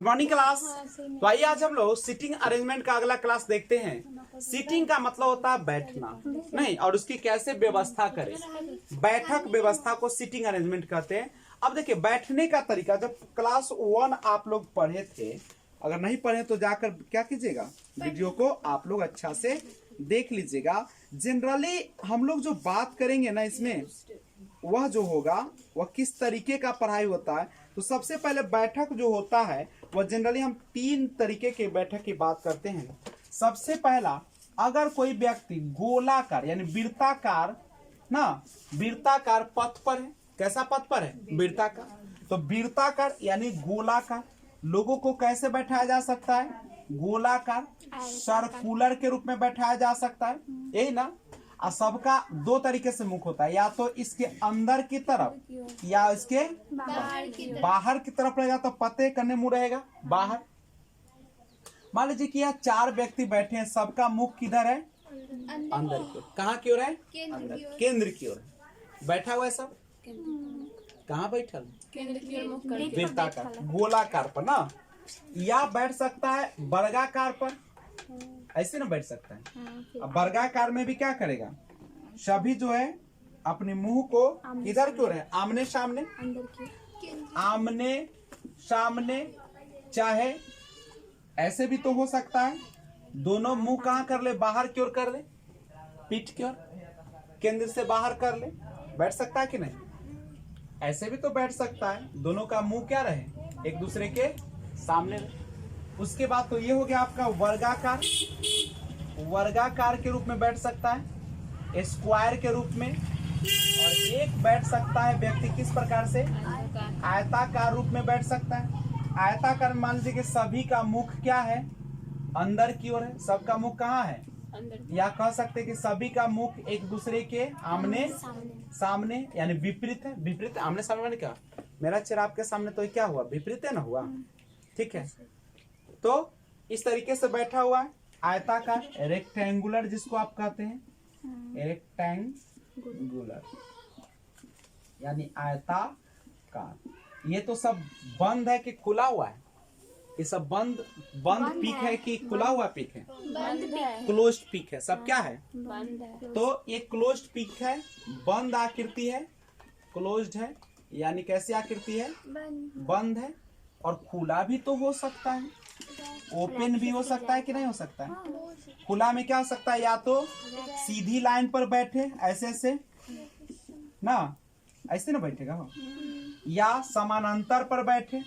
Morning class. तो आइए आज हम लोग सीटिंग अरेंजमेंट का अगला क्लास देखते हैं। सीटिंग का मतलब होता है बैठना, नहीं, और उसकी कैसे व्यवस्था करें। बैठक व्यवस्था को सीटिंग अरेंजमेंट कहते हैं। अब देखिए बैठने का तरीका, जब क्लास 1 आप लोग पढ़े थे, अगर नहीं पढ़े तो जाकर क्या कीजिएगा, वीडियो को आप लोग अच्छा से देख लीजिएगा। जनरली हम लोग जो बात करेंगे ना इसमें, वह जो होगा वह किस तरीके का पढ़ाई होता है। तो सबसे पहले बैठक जो होता है वह जनरली हम 3 तरीके के बैठक की बात करते हैं। सबसे पहला, अगर कोई व्यक्ति गोलाकार यानी वृत्ताकार वृत्ताकार पथ पर है। कैसा पथ पर है? वृत्ताकार। तो वृत्ताकार यानी गोलाकार लोगों को कैसे बैठाया जा सकता है? गोलाकार, सर्कुलर के रूप में बैठाया जा सकता है, यही ना। और सबका 2 तरीके से मुख होता है, या तो इसके अंदर की तरफ या इसके बाहर की तरफ रहेगा, तो पते करने मुंह रहेगा बाहर। मान लीजिए कि यहाँ 4 व्यक्ति बैठे हैं, सबका मुख किधर है? अंदर की ओर। कहाँ की ओर है? केंद्र की ओर। बैठा हुआ है सब, कहाँ बैठा? वृत्ताकार गोलाकार पर ना, या बैठ सकता है वर्गाकार पर, ऐसे ना बैठ सकता है। अब वर्गाकार में भी क्या करेगा, सभी जो है अपने मुंह को इधर क्यों रहे? आमने सामने, आमने सामने, चाहे ऐसे भी तो हो सकता है। दोनों मुंह कहाँ कर ले? बाहर की ओर कर ले, पीठ की ओर, केंद्र से बाहर कर ले। बैठ सकता है कि नहीं? ऐसे भी तो बैठ सकता है, दोनों का मुंह क्या रहे? एक दूसरे के सामने रहे। उसके बाद तो ये हो गया आपका वर्गाकार। वर्गाकार के रूप में बैठ सकता है, स्क्वायर के रूप में। और एक बैठ सकता है व्यक्ति किस प्रकार से? आयताकार रूप में बैठ सकता है। आयताकार मान लीजिए कि सभी का मुख क्या है? अंदर की ओर है। सबका मुख कहाँ है? या कह सकते कि सभी का मुख एक दूसरे के आमने सामने यानी विपरीत है। विपरीत आमने सामने मैंने क्या, मेरा चेहरा आपके सामने, तो क्या हुआ? विपरीत है ना हुआ, ठीक है। तो इस तरीके से बैठा हुआ है। आयताकार, रेक्टेंगुलर जिसको आप कहते हैं, रेक्टेंगुलर यानी आयताकार। ये तो सब बंद है कि खुला हुआ है? ये सब बंद पीक है कि खुला हुआ पीक है? क्लोज्ड पीक है। सब क्या है? बंद है। तो ये क्लोज्ड पीक है, बंद आकृति है, क्लोज्ड है यानी कैसी आकृति है? बंद है। और खुला भी तो हो सकता है, ओपन भी हो सकता है कि नहीं हो सकता है? खुला में क्या हो सकता है? या तो सीधी लाइन पर बैठे, ऐसे ऐसे ना, ऐसे ना बैठेगा वो, या समानांतर पर बैठे,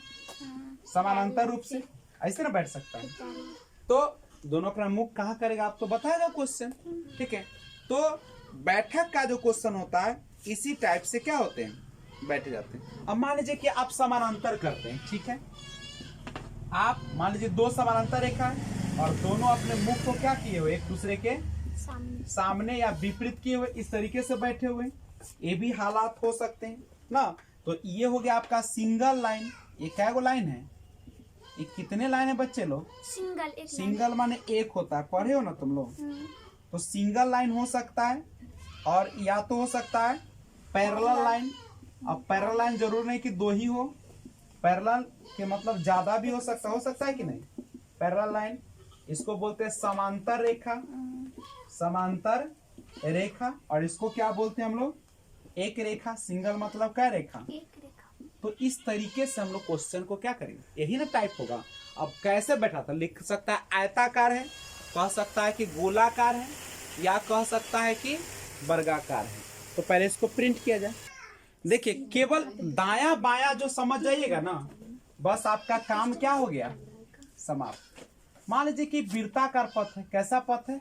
समानांतर रूप से ऐसे ना बैठ सकता है। तो दोनों का मुख कहाँ करेगा आपको बताएगा क्वेश्चन, ठीक है। तो बैठक का जो क्वेश्चन होता है इसी टाइप से क्या होते हैं, बैठे जाते हैं। अब मान लीजिए कि आप समानांतर करते हैं, ठीक है। आप मान लीजिए 2 समानांतर रेखा है और दोनों अपने मुख को क्या किए हुए? एक दूसरे के सामने या विपरीत किए हुए, इस तरीके से बैठे हुए। ये भी हालात हो सकते हैं ना। तो ये हो गया आपका सिंगल लाइन। ये क्या गो लाइन है? ये कितने लाइन है बच्चे लोग? सिंगल माने एक होता है, पढ़े हो ना तुम लोग। तो सिंगल लाइन हो सकता है, और या तो हो सकता है पैरेलल लाइन। अब पैरेलल लाइन जरूर नहीं कि 2 ही हो, पैरेलल के मतलब ज्यादा भी हो सकता है कि नहीं? पैरेलल लाइन इसको बोलते हैं समांतर रेखा, समांतर रेखा। और इसको क्या बोलते हैं हम लोग? एक रेखा। सिंगल मतलब क्या रेखा? तो इस तरीके से हम लोग क्वेश्चन को क्या करेंगे, यही ना टाइप होगा। अब कैसे बैठा था? लिख सकता है आयताकार है, कह सकता है कि गोलाकार है, या कह सकता है कि वर्गाकार है। तो पहले इसको प्रिंट किया जाए। देखिए केवल दाया बाया जो समझ जाइएगा ना, बस आपका काम क्या हो गया? समाप्त। मान लीजिए कि वृत्ताकार पथ है। कैसा पथ है?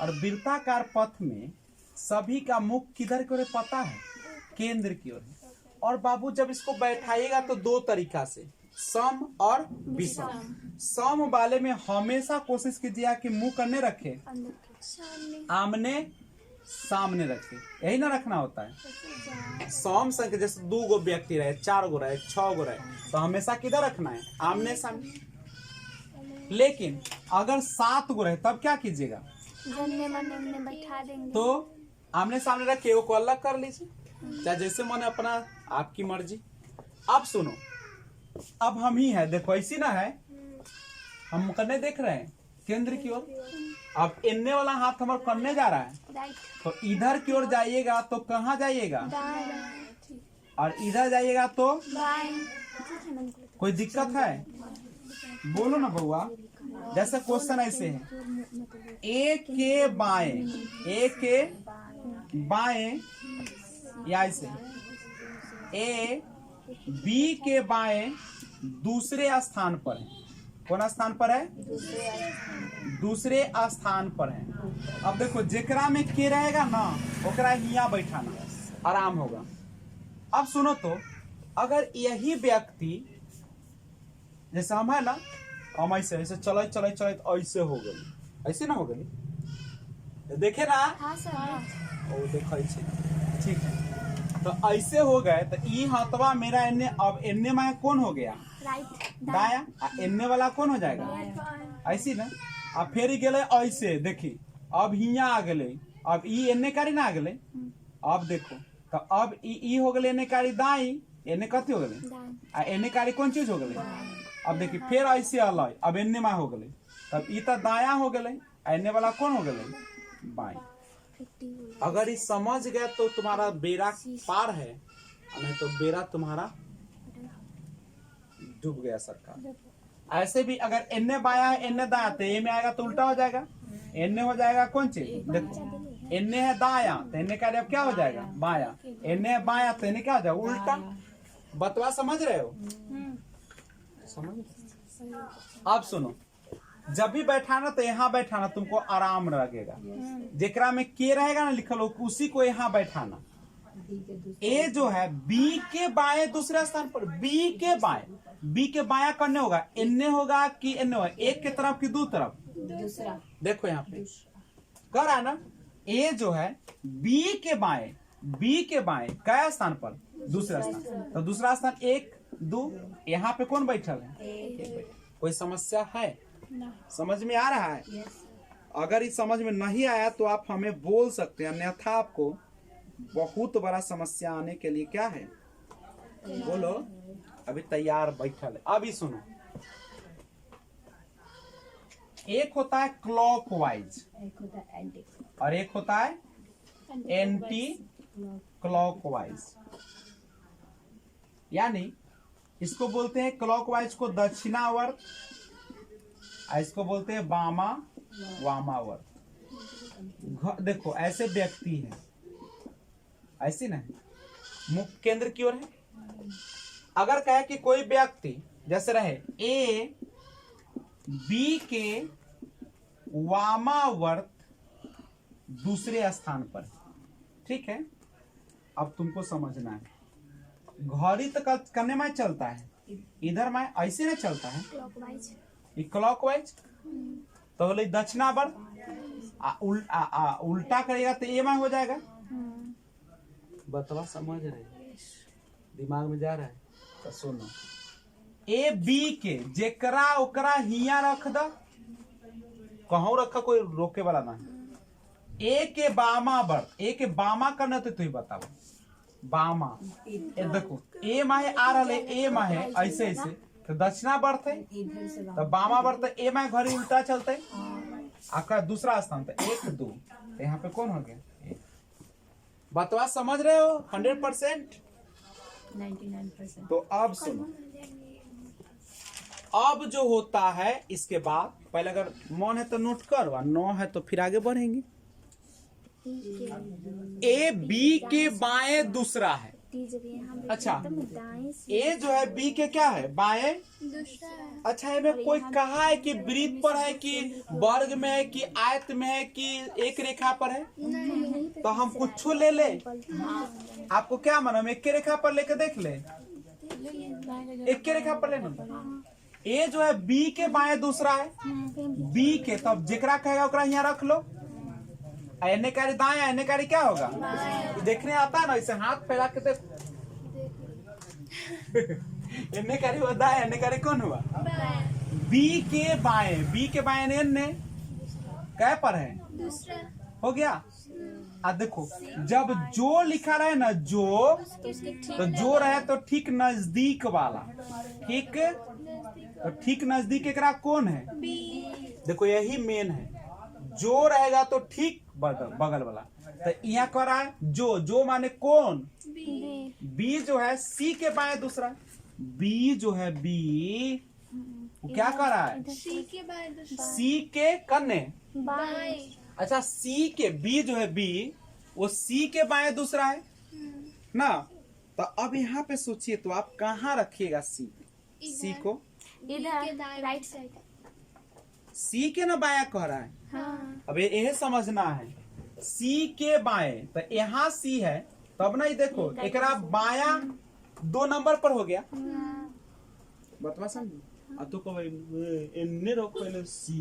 और वृत्ताकार पथ में सभी का मुख किधर की ओर पता है? केंद्र की ओर। और बाबू जब इसको बैठाइएगा तो 2 तरीका से, सम और विषम। सम वाले में हमेशा कोशिश कीजिए कि मुंह करने रखे, आमने सामने रखे, यही ना रखना होता है। सम संख्या जैसे 2 गो व्यक्ति रहे, 4 गो रहे, 6 गो रहे, तो हमेशा किधर रखना है? आमने सामने। लेकिन अगर 7 गो रहे तब क्या कीजिएगा? बैठा देंगे। तो आमने सामने रखे, वो को अलग कर लीजिए, चाहे जैसे मन अपना, आपकी मर्जी। अब सुनो, अब हम ही है, देखो ऐसी ना है, हम करने देख रहे हैं केंद्र की ओर। अब इन्ने वाला हाथ हमारे करने जा रहा है, तो इधर की ओर जाइएगा तो कहाँ जाइएगा, और इधर जाइएगा तो कोई दिक्कत है? बोलो ना बउआ। जैसे क्वेश्चन ऐसे है, ए के बाएं, ए के बाएं, या ऐसे ए बी के बाएं दूसरे स्थान पर है। कौन स्थान पर है? दूसरे स्थान पर है। अब देखो जेकरा में के रहेगा ना, ओकरा हियां बैठाना, आराम होगा। अब सुनो तो, अगर यही व्यक्ति जैसे हम है ना, हम ऐसे ऐसे चले चले चले ऐसे हो गए, ऐसे ना हो गए, देखे ना? हाँ सर। ओ देखो ऐसे, ठीक है। तो ऐसे हो गए, तो ई हाथवा मेरा इन्ने, अब इन्ने में कौन हो गया? राइट, दाया। इन्ने वाला कौन हो जाएगा? ऐसी ना। अब फिर गए ऐसे, देखी अब हिया आ गए, अब ई इन्ने कारी ना आ गए। अब देखो, तो अब ई हो गए इन्ने कारी दाई, इन्ने कथी हो गए, इन्ने कारी कौन चीज हो गए? अब देखिए फिर ऐसे अलग, अब इन्ने में हो गए, तब ई तो दाया हो गए, इन्ने वाला कौन हो गए? बाई। अगर ये समझ गए तो तुम्हारा बेड़ा पार है, नहीं तो बेड़ा तुम्हारा डूब गया सरकार। ऐसे भी अगर इन्ने बाया है इन्ने दाया, तो ए में आएगा तो उल्टा हो जाएगा, इन्ने हो जाएगा कौन चीज? देखो इन्ने है दाया, तो इन्ने का अब क्या हो जाएगा? बाया। इन्ने है बाया, तो इन्ने क्या हो जाएगा? उल्टा। बतवा समझ रहे हो? समझ। अब सुनो, जब भी बैठाना तो यहाँ बैठाना, तुमको आराम लगेगा। जेकरा में के रहेगा ना लिखल, उसी को यहाँ बैठाना। ए जो है बी के बाएं दूसरे स्थान पर, बी के बाएं, बी के बाया करने होगा, इन्ने होगा कि इन्ने होगा, एक के तरफ की दो तरफ? दूसरा। देखो यहाँ पे कर रहा है ना, ए जो है बी के बाएं, बी के बाएं क्या स्थान पर? दूसरा स्थान। तो दूसरा स्थान एक दो, यहाँ पे कौन बैठल है? कोई समस्या है? समझ में आ रहा है? अगर इस समझ में नहीं आया तो आप हमें बोल सकते हैं, अन्यथा आपको बहुत बड़ा समस्या आने के लिए क्या है, बोलो। अभी तैयार बैठल है। अभी सुनो, एक होता है क्लॉकवाइज और एक होता है एंटी क्लॉकवाइज। यानी इसको बोलते हैं क्लॉकवाइज को दक्षिणावर्त, इसको बोलते हैं वामावर्त। देखो ऐसे व्यक्ति है, ऐसी ना, मुख्य केंद्र की ओर है। अगर कहे कि कोई व्यक्ति जैसे रहे ए बी के वामावर्त दूसरे स्थान पर, ठीक है। अब तुमको समझना है, घड़ी तो करने में चलता है, इधर में ऐसे ना चलता है, क्लॉकवाइज। तो बोले दक्षिणावर्त, उल्टा करेगा तो ए में हो जाएगा। बतवा समझ रहे, दिमाग में जा रहा है? तो सुनो, ए बी के जेकरा ओकरा हिया रख द, कहूं रखा, कोई रोके वाला नहीं। ए के बामा वर्त, ए के बामा करना तो तुम बताओ, बामा। देखो ए माहे आ रहा है, ए माहे ऐसे ऐसे, तो दक्षिणा वर्त है, तो बामा वर्त ए माहे घड़ी उल्टा चलते, आपका दूसरा स्थान था 1 2, यहाँ पे कौन हो गया? बतवा समझ रहे हो? 100%, 99%। तो अब सुनो, अब जो होता है इसके बाद, पहले अगर मन है तो नोट करो, और 9 है तो फिर आगे बढ़ेंगे। ए बी के बाएं दूसरा है, अच्छा। ए जो है बी के क्या है? बाएं दूसरा। अच्छा, इसमें कोई कहा है कि वृत्त पर है कि वर्ग में है कि आयत में है कि एक रेखा पर है? तो हम कुछ ले ले, आपको क्या मालूम? एक के रेखा पर लेके देख ले, एक के रेखा पर लेना। ए जो है बी के बाएं दूसरा है, बी के, तब जेकरा कहेगा ओकरा यहाँ रख लो। एने कारी दाएं, एने कारी क्या होगा? देखने आता है ना, इसे हाथ फैला के देखो। एने कारी हुआ दाएं, एने कारी कौन हुआ? बी के बाएं, बी के बाएं एने कै पर है? दूसरा हो गया। अब देखो जब जो लिखा रहे ना जो, तो जो रहे तो ठीक नजदीक वाला, ठीक तो ठीक नजदीक एकरा कौन है? देखो यही मेन है, जो रहेगा तो ठीक बगल वाला। तो यहाँ कर रहा है जो माने कौन? बी जो है सी के बाएं दूसरा, बी जो है बी वो क्या कर रहा है? सी के कन्ने। अच्छा सी के बी जो है बी वो सी के बाएं दूसरा है ना। तो अब यहाँ पे सोचिए तो आप कहाँ रखिएगा सी? सी को इधर राइट साइड। सी के ना बाया कह रहा है। हाँ। अब यह समझना है, सी के बाएं तो यहाँ सी है, तब ना ये देखो एकरा बाया 2 नंबर पर हो गया। बतवा समझ तो कब इन्ने रोको सी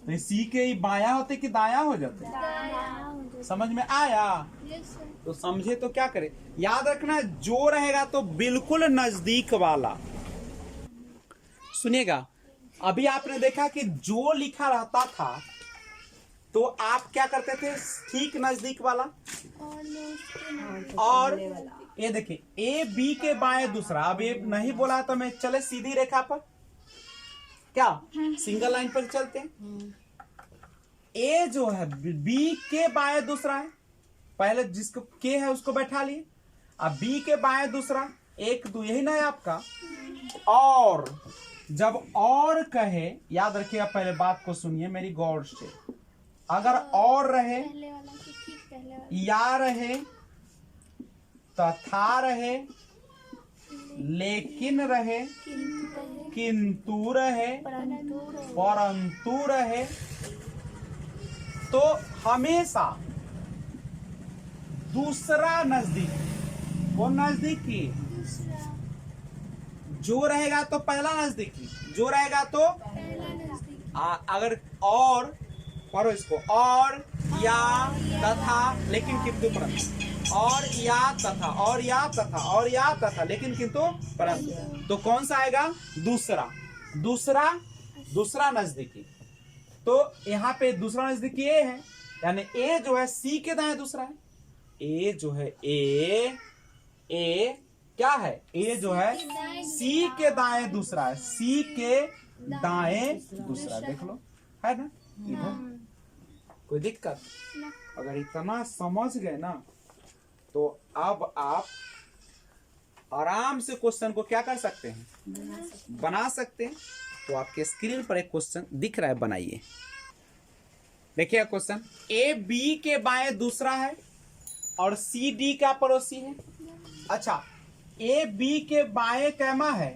नहीं, सी के ही बाया होते कि दाया हो जाते? समझ में आया? तो समझे तो क्या करे, याद रखना जो रहेगा तो बिल्कुल नजदीक वाला। सुनिएगा, अभी आपने देखा कि जो लिखा रहता था तो आप क्या करते थे? ठीक नजदीक वाला। और ये देखिए ए बी के बाएं दूसरा, अब ये नहीं बोला तो मैं चले सीधी रेखा पर, क्या सिंगल लाइन पर चलते हैं। ए जो है बी के बाएं दूसरा है, पहले जिसको के है उसको बैठा लिए, अब बी के बाएं दूसरा 1 2 यही ना है आपका। और जब और कहे, याद रखिएगा पहले बात को सुनिए मेरी गौर से, अगर और रहे या रहे तथा रहे लेकिन रहे किंतु रहे परंतु रहे, तो हमेशा दूसरा नजदीक, वो नजदीकी जो रहेगा तो पहला नजदीकी, जो रहेगा तो अगर और पढ़ो इसको, और या तथा लेकिन किंतु परंतु, और या तथा और या तथा और या तथा लेकिन किंतु परंतु, तो कौन सा आएगा? दूसरा। दूसरा दूसरा नजदीकी। तो यहाँ पे दूसरा नजदीकी ए है, यानी ए जो है सी के दाएं दूसरा है। ए जो है ए क्या है? ए जो है सी के दाएं दूसरा है, सी के दाएं दूसरा, देख लो है ना इधर। कोई दिक्कत? अगर इतना समझ गए ना तो अब आप आराम से क्वेश्चन को क्या कर सकते हैं? बना सकते हैं। तो आपके स्क्रीन पर एक क्वेश्चन दिख रहा है, बनाइए। देखिए क्वेश्चन, ए बी के बाएं दूसरा है और सी डी का पड़ोसी है। अच्छा, ए बी के बाएं कैमा है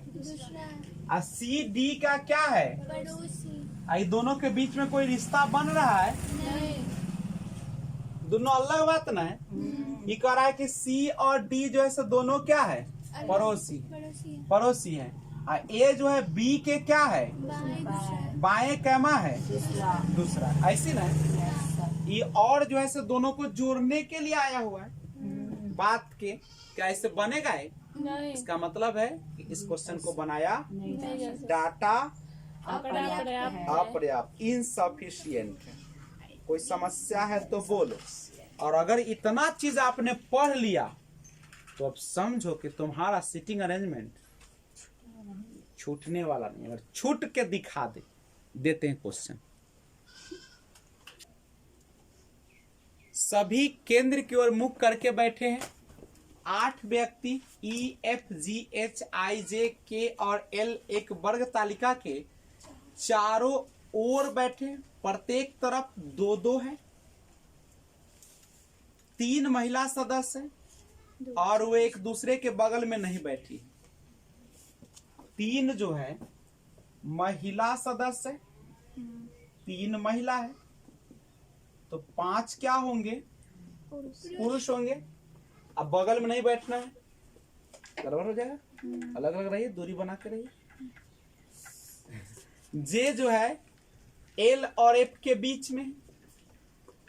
और सी डी का क्या है? आई दोनों के बीच में कोई रिश्ता बन रहा है? दोनों अलग बात ना है। ये कह रहा है कि सी और डी जो है सो दोनों क्या है? पड़ोसी है। और ए जो है बी के क्या है? बाएं कैमा है? दूसरा। ऐसी ना ये और जो है सो दोनों को जोड़ने के लिए आया हुआ है बात के। क्या इससे बनेगा? इसका मतलब है कि इस क्वेश्चन को बनाया डाटा अपर्याप्त, इनसफिशिएंट है। कोई समस्या है तो बोलो। और अगर इतना चीज आपने पढ़ लिया तो अब समझो कि तुम्हारा सीटिंग अरेंजमेंट छूटने वाला नहीं। अगर छूट के दिखा देते हैं क्वेश्चन। सभी केंद्र की ओर मुख करके बैठे हैं। 8 व्यक्ति E F G H I जे के और एल एक वर्ग तालिका के चारों ओर बैठे, प्रत्येक तरफ 2-2 है। 3 महिला सदस्य हैं और वो एक दूसरे के बगल में नहीं बैठी। 3 जो है महिला सदस्य, 3 महिला है, तो 5 क्या होंगे? पुरुष होंगे। अब बगल में नहीं बैठना है, बराबर हो जाएगा। अलग अलग रहिए, दूरी बना कर रहिए। जे जो है एल और एफ के बीच में,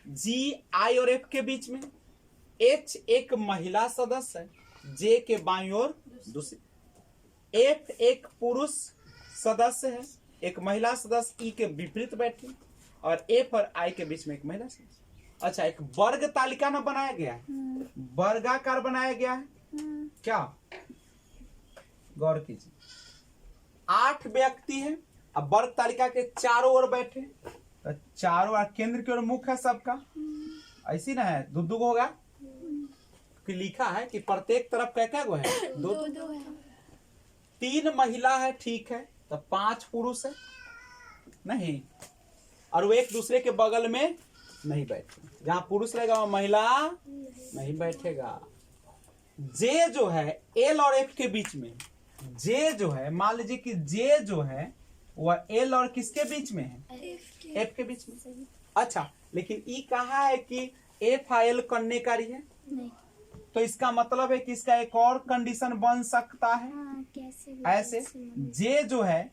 जी आई और एफ के बीच में, एच एक महिला सदस्य है, जे के बाईं ओर दूसरी, एफ एक पुरुष सदस्य है, एक महिला सदस्य ई के विपरीत बैठी, और एफ और आई के बीच में एक महिला सदस्य। अच्छा, एक वर्ग तालिका ना बनाया गया है, वर्गाकार बनाया गया है क्या? गौर कीजिए, 8 व्यक्ति हैं, अब वर्ग तालिका के चारों ओर बैठे, तो चारों ओर केंद्र की ओर मुख है सबका, ऐसी ना है, दो दो होगा कि लिखा है कि प्रत्येक तरफ क्या गो है? दो दो है। 3 महिला है, ठीक है, तो 5 पुरुष है नहीं, और वो एक दूसरे के बगल में नहीं बैठे, जहां पुरुष रहेगा वहां महिला नहीं बैठेगा। जे जो है एल और एफ के बीच में, जे जो है, मान लीजिए कि जे जो है वह एल और किसके बीच में है? एफ के बीच में। अच्छा, लेकिन ई कहा है कि एफ एल करनेकारी है, तो इसका मतलब है कि इसका एक और कंडीशन बन सकता है। ऐसे जे जो है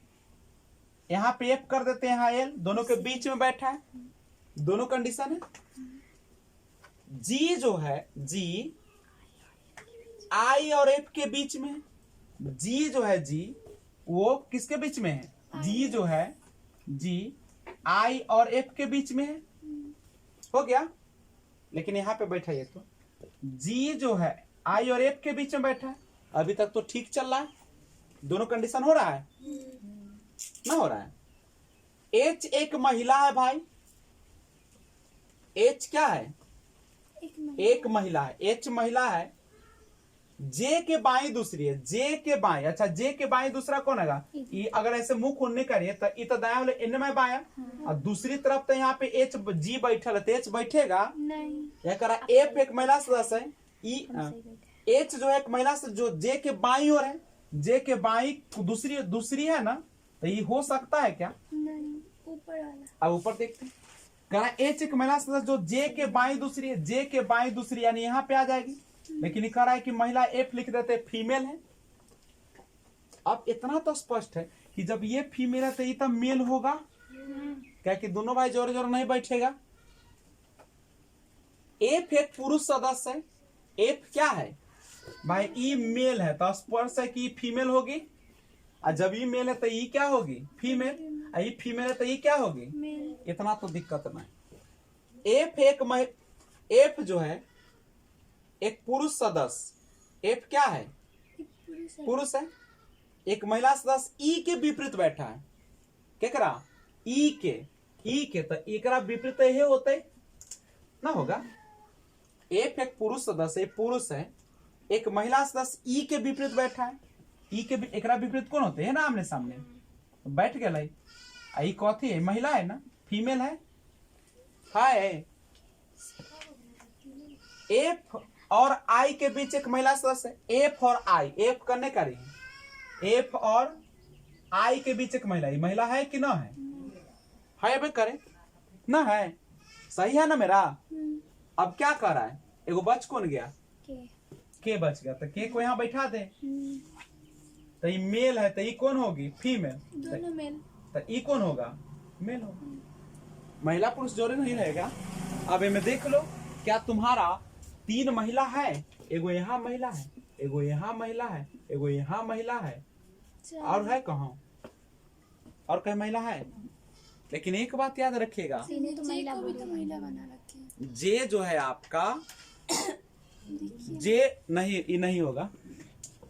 यहाँ पे एफ कर देते हैं, यहाँ एल, दोनों के बीच में बैठा है, दोनों कंडीशन है। जी जो है, जी आई और एफ के बीच में है, जी जो है, जी वो किसके बीच में है? जी जो है, जी आई और एफ के बीच में है, हो गया। लेकिन यहाँ पे बैठा है तो जी जो है आई और एफ के बीच में बैठा है, अभी तक तो ठीक चल रहा है, दोनों कंडीशन हो रहा है ना? हो रहा है। एच एक महिला है भाई, एच क्या है? एक महिला है, एच महिला है। जे के बाई दूसरी है, जे के बाई, अच्छा जे के बाई दूसरा कौन है? ये अगर ऐसे मुंह खोलने करिए तो ये तो दाया वाले इन में बाया, और दूसरी तरफ तो यहाँ पे एच जी बैठल है, तो एच बैठेगा नहीं। यह करा एफ एक महिला सदस्य है, एच जो है एक महिला से जो जे के बाई ओर है, जे के बाई दूसरी है ना, तो ये हो सकता है क्या? नहीं, ऊपर वाला। अब ऊपर देखते हैं, करा एच एक महिला सदस्य जो जे के बाई दूसरी है, जे के बाई दूसरी यानी यहाँ पे आ जाएगी, लेकिन ये कह रहा है कि महिला एफ लिख देते फीमेल है। अब इतना तो स्पष्ट है कि जब ये फीमेल है तो ये तो मेल होगा, क्या कि दोनों भाई जोर जोर नहीं बैठेगा। एफ एक पुरुष सदस्य है, एफ क्या है भाई? ई मेल है, तो स्पष्ट है कि ई फीमेल होगी, और जब ई मेल है तो ई क्या होगी? फीमेल। ई फीमेल है तो ई क्या होगी? इतना तो दिक्कत नहीं। एफ जो है एक पुरुष सदस्य, एफ क्या है? पुरुष है। एक महिला सदस्य ई के विपरीत बैठा है, क्या करा? ई के तो एकरा विपरीत ये होते ना होगा। एफ एक पुरुष सदस्य, पुरुष है, एक महिला सदस्य ई के विपरीत बैठा है, ई के एकरा विपरीत कौन होते है ना? आमने सामने बैठ गया। ई कौथी है? महिला है ना, फीमेल है। एफ और आई के बीच एक महिला सदस्य है, एफ और आई, एफ करने का रही, एफ और आई के बीच एक महिला, ये महिला है कि ना है? भाई करे ना है, सही है ना मेरा? अब क्या कर रहा है? एगो बच कौन गया? के बच गया, तो के को यहाँ बैठा दे, तो ये मेल है, तो ये कौन होगी? फीमेल। दोनों मेल, तो ये कौन होगा? मेल होगा। महिला पुरुष जोड़े नहीं रहेगा। अब इनमें देख लो, क्या तुम्हारा 3 महिला है, एगो यहाँ महिला है, एगो यहाँ महिला है, एगो यहाँ महिला है, और है कहाँ? और कहीं महिला है? लेकिन एक बात याद रखिएगा, महिला बना रखी है। जे जो है आपका जे नहीं, ये नहीं होगा,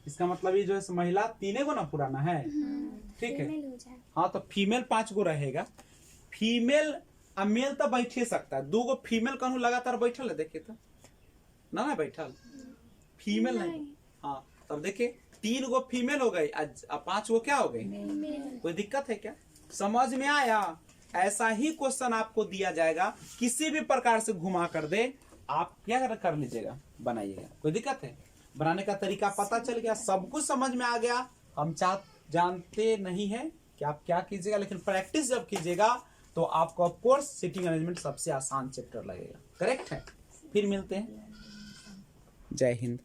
इसका मतलब ये जो है महिला 3 गो ना पुराना है, ठीक है। हाँ, तो फीमेल 5 गो रहेगा। फीमेल अब मेल तो बैठे सकता है, 2 गो फीमेल कहूँ लगातार बैठल है, देखिए तो ना बैठल, फीमेल नहीं। हाँ, तब देखिए 3 गो फीमेल हो गई, अब 5 गो क्या हो गई? कोई दिक्कत है क्या? समझ में आया? ऐसा ही क्वेश्चन आपको दिया जाएगा, किसी भी प्रकार से घुमा कर दे, आप क्या कर लीजिएगा, बनाइएगा। कोई दिक्कत है? बनाने का तरीका पता चल गया, सब कुछ समझ में आ गया। हम जानते नहीं है कि आप क्या कीजिएगा, लेकिन प्रैक्टिस जब कीजिएगा तो आपको ऑफ कोर्स सिटिंग अरेंजमेंट सबसे आसान चैप्टर लगेगा। करेक्ट है? फिर मिलते हैं। जय हिंद।